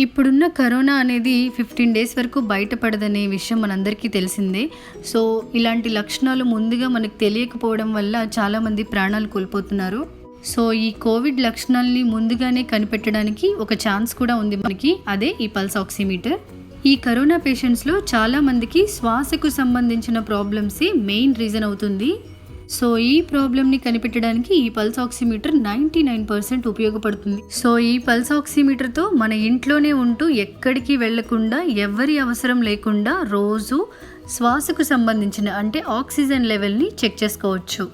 ఇప్పుడున్న కరోనా అనేది 15 డేస్ వరకు బయటపడదనే విషయం మనందరికీ తెలిసిందే. సో ఇలాంటి లక్షణాలు ముందుగా మనకు తెలియకపోవడం వల్ల చాలామంది ప్రాణాలు కోల్పోతున్నారు. సో ఈ కోవిడ్ లక్షణాలని ముందుగానే కనిపెట్టడానికి ఒక ఛాన్స్ కూడా ఉంది మనకి, అదే ఈ పల్స్ ఆక్సిమీటర్. ఈ కరోనా పేషెంట్స్లో చాలామందికి శ్వాసకు సంబంధించిన ప్రాబ్లమ్సే మెయిన్ రీజన్ అవుతుంది. సో ఈ ప్రాబ్లమ్ని కనిపెట్టడానికి ఈ పల్స్ ఆక్సిమీటర్ 99% ఉపయోగపడుతుంది. సో ఈ పల్స్ ఆక్సిమీటర్తో మన ఇంట్లోనే ఉంటూ ఎక్కడికి వెళ్లకుండా, ఎవరి అవసరం లేకుండా రోజు శ్వాసకు సంబంధించిన అంటే ఆక్సిజన్ లెవెల్ని చెక్ చేసుకోవచ్చు.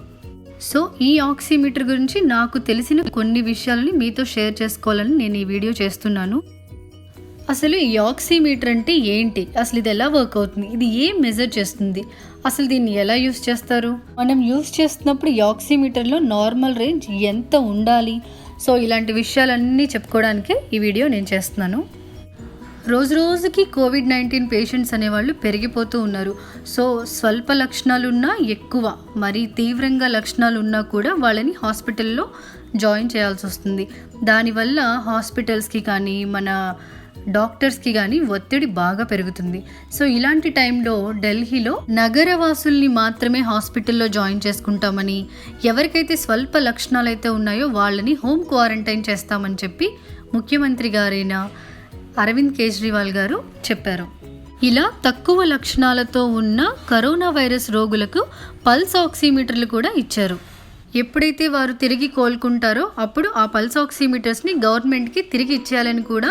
సో ఈ ఆక్సిమీటర్ గురించి నాకు తెలిసిన కొన్ని విషయాలని మీతో షేర్ చేసుకోవాలని నేను ఈ వీడియో చేస్తున్నాను. అసలు ఈ ఆక్సిమీటర్ అంటే ఏంటి, అసలు ఇది ఎలా వర్క్ అవుతుంది, ఇది ఏం మెజర్ చేస్తుంది, అసలు దీన్ని ఎలా యూస్ చేస్తారు, మనం యూస్ చేస్తున్నప్పుడు ఈ ఆక్సిమీటర్లో నార్మల్ రేంజ్ ఎంత ఉండాలి, సో ఇలాంటి విషయాలన్నీ చెప్పుకోవడానికే ఈ వీడియో నేను చేస్తున్నాను. రోజు రోజుకి కోవిడ్-19 పేషెంట్స్ అనేవాళ్ళు పెరిగిపోతూ ఉన్నారు. సో స్వల్ప లక్షణాలున్నా, ఎక్కువ మరీ తీవ్రంగా లక్షణాలు ఉన్నా కూడా వాళ్ళని హాస్పిటల్లో జాయిన్ చేయాల్సి వస్తుంది. దానివల్ల హాస్పిటల్స్కి కానీ మన డాక్టర్స్కి కానీ ఒత్తిడి బాగా పెరుగుతుంది. సో ఇలాంటి టైంలో ఢిల్లీలో నగరవాసుల్ని మాత్రమే హాస్పిటల్లో జాయిన్ చేసుకుంటామని, ఎవరికైతే స్వల్ప లక్షణాలు అయితే ఉన్నాయో వాళ్ళని హోమ్ క్వారంటైన్ చేస్తామని చెప్పి ముఖ్యమంత్రి గారైన అరవింద్ కేజ్రీవాల్ గారు చెప్పారు. ఇలా తక్కువ లక్షణాలతో ఉన్న కరోనా వైరస్ రోగులకు పల్స్ ఆక్సిమీటర్లు కూడా ఇచ్చారు. ఎప్పుడైతే వారు తిరిగి కోలుకుంటారో అప్పుడు ఆ పల్స్ ఆక్సిమీటర్స్ని గవర్నమెంట్కి తిరిగి ఇచ్చేయాలని కూడా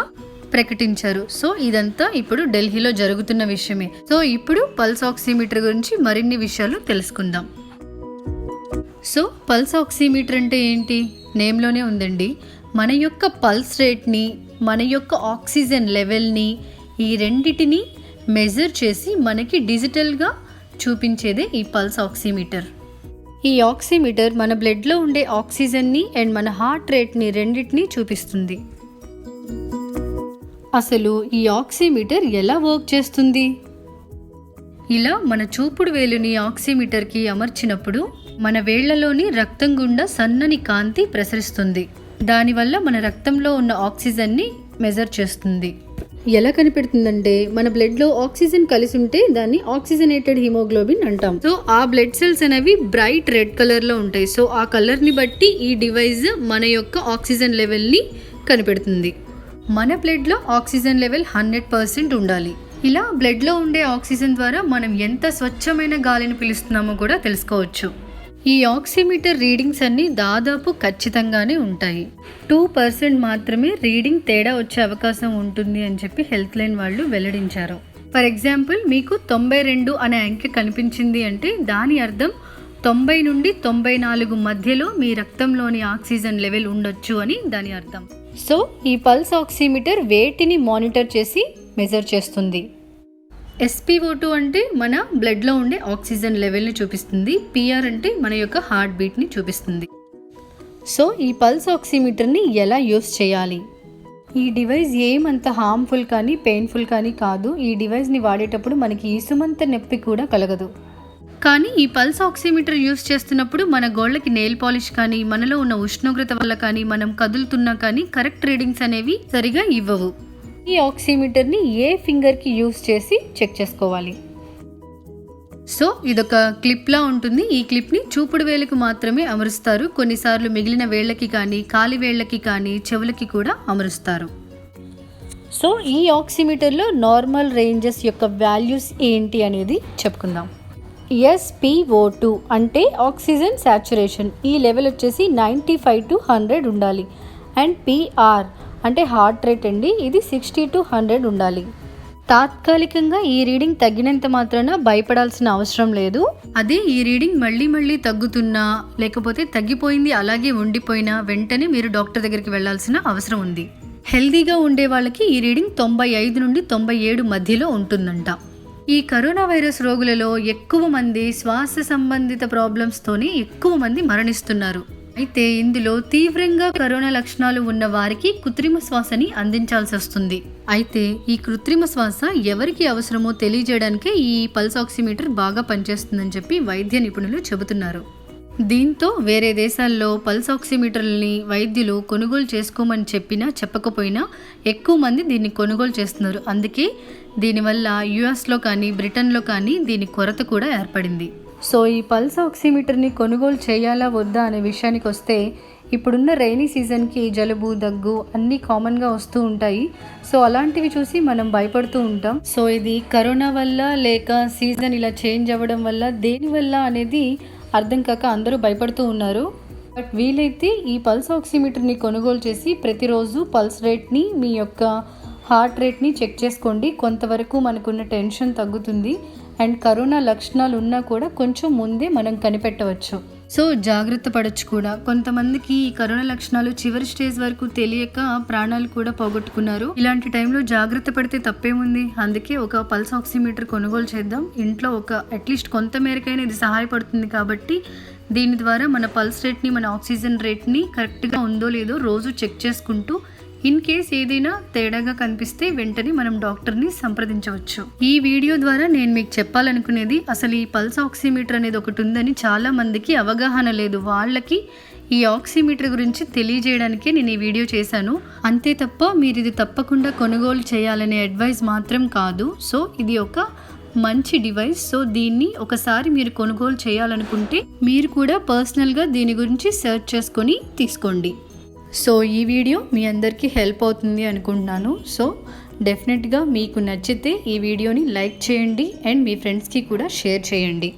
ప్రకటించారు. సో ఇదంతా ఇప్పుడు ఢిల్లీలో జరుగుతున్న విషయమే. సో ఇప్పుడు పల్స్ ఆక్సిమీటర్ గురించి మరిన్ని విషయాలు తెలుసుకుందాం. సో పల్స్ ఆక్సిమీటర్ అంటే ఏంటి, నేమ్లోనే ఉందండి. మన యొక్క పల్స్ రేట్ని, మన యొక్క ఆక్సిజన్ లెవెల్ని, ఈ రెండిటిని మెజర్ చేసి మనకి డిజిటల్గా చూపించేదే ఈ పల్స్ ఆక్సిమీటర్. ఈ ఆక్సిమీటర్ మన బ్లడ్లో ఉండే ఆక్సిజన్ని అండ్ మన హార్ట్ రేట్ని రెండింటినీ చూపిస్తుంది. అసలు ఈ ఆక్సిమీటర్ ఎలా వర్క్ చేస్తుంది? ఇలా మన చూపుడు వేలుని ఆక్సిమీటర్కి అమర్చినప్పుడు మన వేళ్లలోని రక్తం గుండా సన్నని కాంతి ప్రసరిస్తుంది. దానివల్ల మన రక్తంలో ఉన్న ఆక్సిజన్ని మెజర్ చేస్తుంది. ఎలా కనిపెడుతుందంటే, మన బ్లడ్లో ఆక్సిజన్ కలిసి ఉంటే దాన్ని ఆక్సిజనేటెడ్ హిమోగ్లోబిన్ అంటాం. సో ఆ బ్లడ్ సెల్స్ అనేవి బ్రైట్ రెడ్ కలర్లో ఉంటాయి. సో ఆ కలర్ని బట్టి ఈ డివైస్ మన యొక్క ఆక్సిజన్ లెవెల్ని కనిపెడుతుంది. మన బ్లడ్లో ఆక్సిజన్ లెవెల్ 100% ఉండాలి. ఇలా బ్లడ్లో ఉండే ఆక్సిజన్ ద్వారా మనం ఎంత స్వచ్ఛమైన గాలిని పీలుస్తున్నామో కూడా తెలుసుకోవచ్చు. ఈ ఆక్సిమీటర్ రీడింగ్స్ అన్నీ దాదాపు ఖచ్చితంగానే ఉంటాయి. 2% మాత్రమే రీడింగ్ తేడా వచ్చే అవకాశం ఉంటుంది అని చెప్పి హెల్త్ లైన్ వాళ్ళు వెల్లడించారు. ఫర్ ఎగ్జాంపుల్, మీకు 92 అనే అంకె కనిపించింది అంటే దాని అర్థం 90 నుండి 94 మధ్యలో మీ రక్తంలోని ఆక్సిజన్ లెవెల్ ఉండొచ్చు అని దాని అర్థం. సో ఈ పల్స్ ఆక్సిమీటర్ వేటిని మానిటర్ చేసి మెజర్ చేస్తుంది. SpO2 అంటే మన బ్లడ్లో ఉండే ఆక్సిజన్ లెవెల్ని చూపిస్తుంది. PR అంటే మన యొక్క హార్ట్ బీట్ని చూపిస్తుంది. సో ఈ పల్స్ ఆక్సిమీటర్ని ఎలా యూస్ చేయాలి? ఈ డివైస్ ఏమంత హార్మ్ఫుల్ కానీ పెయిన్ఫుల్ కానీ కాదు. ఈ డివైస్ని వాడేటప్పుడు మనకి ఇసుమంత నొప్పి కూడా కలగదు. కానీ ఈ పల్స్ ఆక్సిమీటర్ యూస్ చేస్తున్నప్పుడు మన గోళ్ళకి నెయిల్ పాలిష్ కానీ, మనలో ఉన్న ఉష్ణోగ్రత వల్ల కానీ, మనం కదులుతున్నా కానీ కరెక్ట్ రీడింగ్స్ అనేవి సరిగా ఇవ్వవు. ఈ ఆక్సిమీటర్ని ఏ ఫింగర్కి యూస్ చేసి చెక్ చేసుకోవాలి. సో ఇదొక క్లిప్లా ఉంటుంది. ఈ క్లిప్ని చూపుడు వేలుకు మాత్రమే అమరుస్తారు. కొన్నిసార్లు మిగిలిన వేళ్ళకి కానీ, కాలి వేళ్ళకి కానీ, చెవులకి కూడా అమరుస్తారు. సో ఈ ఆక్సిమీటర్లో నార్మల్ రేంజెస్ యొక్క వాల్యూస్ ఏంటి అనేది చెప్పుకుందాం. SpO2 అంటే ఆక్సిజన్ సాచురేషన్, ఈ లెవెల్ వచ్చేసి 95 to 100 ఉండాలి. అండ్ PR అంటే హార్ట్ రేట్ అండి, ఇది 60 to 100 ఉండాలి. తాత్కాలికంగా ఈ రీడింగ్ తగ్గినంత మాత్రాన భయపడాల్సిన అవసరం లేదు. అదే ఈ రీడింగ్ మళ్ళీ తగ్గుతున్నా, లేకపోతే తగ్గిపోయింది అలాగే ఉండిపోయినా వెంటనే మీరు డాక్టర్ దగ్గరికి వెళ్లాల్సిన అవసరం ఉంది. హెల్దీగా ఉండే వాళ్ళకి ఈ రీడింగ్ 95 నుండి 97 మధ్యలో ఉంటుందంట. ఈ కరోనా వైరస్ రోగులలో ఎక్కువ మంది శ్వాస సంబంధిత ప్రాబ్లమ్స్తోనే ఎక్కువ మంది మరణిస్తున్నారు. అయితే ఇందులో తీవ్రంగా కరోనా లక్షణాలు ఉన్న వారికి కృత్రిమ శ్వాసని అందించాల్సి వస్తుంది. అయితే ఈ కృత్రిమ శ్వాస ఎవరికి అవసరమో తెలియజేయడానికే ఈ పల్స్ ఆక్సిమీటర్ బాగా పనిచేస్తుందని చెప్పి వైద్య నిపుణులు చెబుతున్నారు. దీంతో వేరే దేశాల్లో పల్స్ ఆక్సిమీటర్లని వైద్యులు కొనుగోలు చేసుకోమని చెప్పినా చెప్పకపోయినా ఎక్కువ మంది దీన్ని కొనుగోలు చేస్తున్నారు. అందుకే దీనివల్ల యుఎస్లో కానీ బ్రిటన్లో కానీ దీని కొరత కూడా ఏర్పడింది. సో ఈ పల్స్ ఆక్సిమీటర్ని కొనుగోలు చేయాలా వద్దా అనే విషయానికి వస్తే, ఇప్పుడున్న రైనీ సీజన్కి జలుబు దగ్గు అన్నీ కామన్గా వస్తూ ఉంటాయి. సో అలాంటివి చూసి మనం భయపడుతూ ఉంటాం. సో ఇది కరోనా వల్ల లేక సీజన్ ఇలా చేంజ్ అవ్వడం వల్ల దేనివల్ల అనేది అర్థం కాక అందరూ భయపడుతూ ఉన్నారు. బట్ వీలైతే ఈ పల్స్ ఆక్సిమీటర్ని కొనుగోలు చేసి ప్రతిరోజు పల్స్ రేట్ని, మీ యొక్క హార్ట్ రేట్ని చెక్ చేసుకోండి. కొంతవరకు మనకున్న టెన్షన్ తగ్గుతుంది. అండ్ కరోనా లక్షణాలు ఉన్నా కూడా కొంచెం ముందే మనం కనిపెట్టవచ్చు. సో జాగ్రత్త పడవచ్చు కూడా. కొంతమందికి ఈ కరోనా లక్షణాలు చివరి స్టేజ్ వరకు తెలియక ప్రాణాలు కూడా పోగొట్టుకున్నారు. ఇలాంటి టైంలో జాగ్రత్త పడితే తప్పేముంది. అందుకే ఒక పల్స్ ఆక్సిమీటర్ కొనుగోలు చేద్దాం. ఇంట్లో అట్లీస్ట్ కొంత మేరకైనా ఇది సహాయపడుతుంది. కాబట్టి దీని ద్వారా మన పల్స్ రేట్ని, మన ఆక్సిజన్ రేట్ని కరెక్ట్గా ఉందో లేదో రోజు చెక్ చేసుకుంటూ, ఇన్ కేస్ ఏదైనా తేడాగా కనిపిస్తే వెంటనే మనం డాక్టర్ని సంప్రదించవచ్చు. ఈ వీడియో ద్వారా నేను మీకు చెప్పాలనుకునేది, అసలు ఈ పల్స్ ఆక్సిమీటర్ అనేది ఒకటి ఉందని చాలా మందికి అవగాహన లేదు. వాళ్ళకి ఈ ఆక్సిమీటర్ గురించి తెలియజేయడానికే నేను ఈ వీడియో చేశాను. అంతే తప్ప మీరు ఇది తప్పకుండా కొనుగోలు చేయాలనే అడ్వైస్ మాత్రం కాదు. సో ఇది ఒక మంచి డివైస్. సో దీన్ని ఒకసారి మీరు కొనుగోలు చేయాలనుకుంటే మీరు కూడా పర్సనల్గా దీని గురించి సెర్చ్ చేసుకొని తీసుకోండి. సో ఈ వీడియో మీ అందరికీ హెల్ప్ అవుతుంది అనుకుంటున్నాను. సో డెఫినెట్గా మీకు నచ్చితే ఈ వీడియోని లైక్ చేయండి అండ్ మీ ఫ్రెండ్స్కి కూడా షేర్ చేయండి.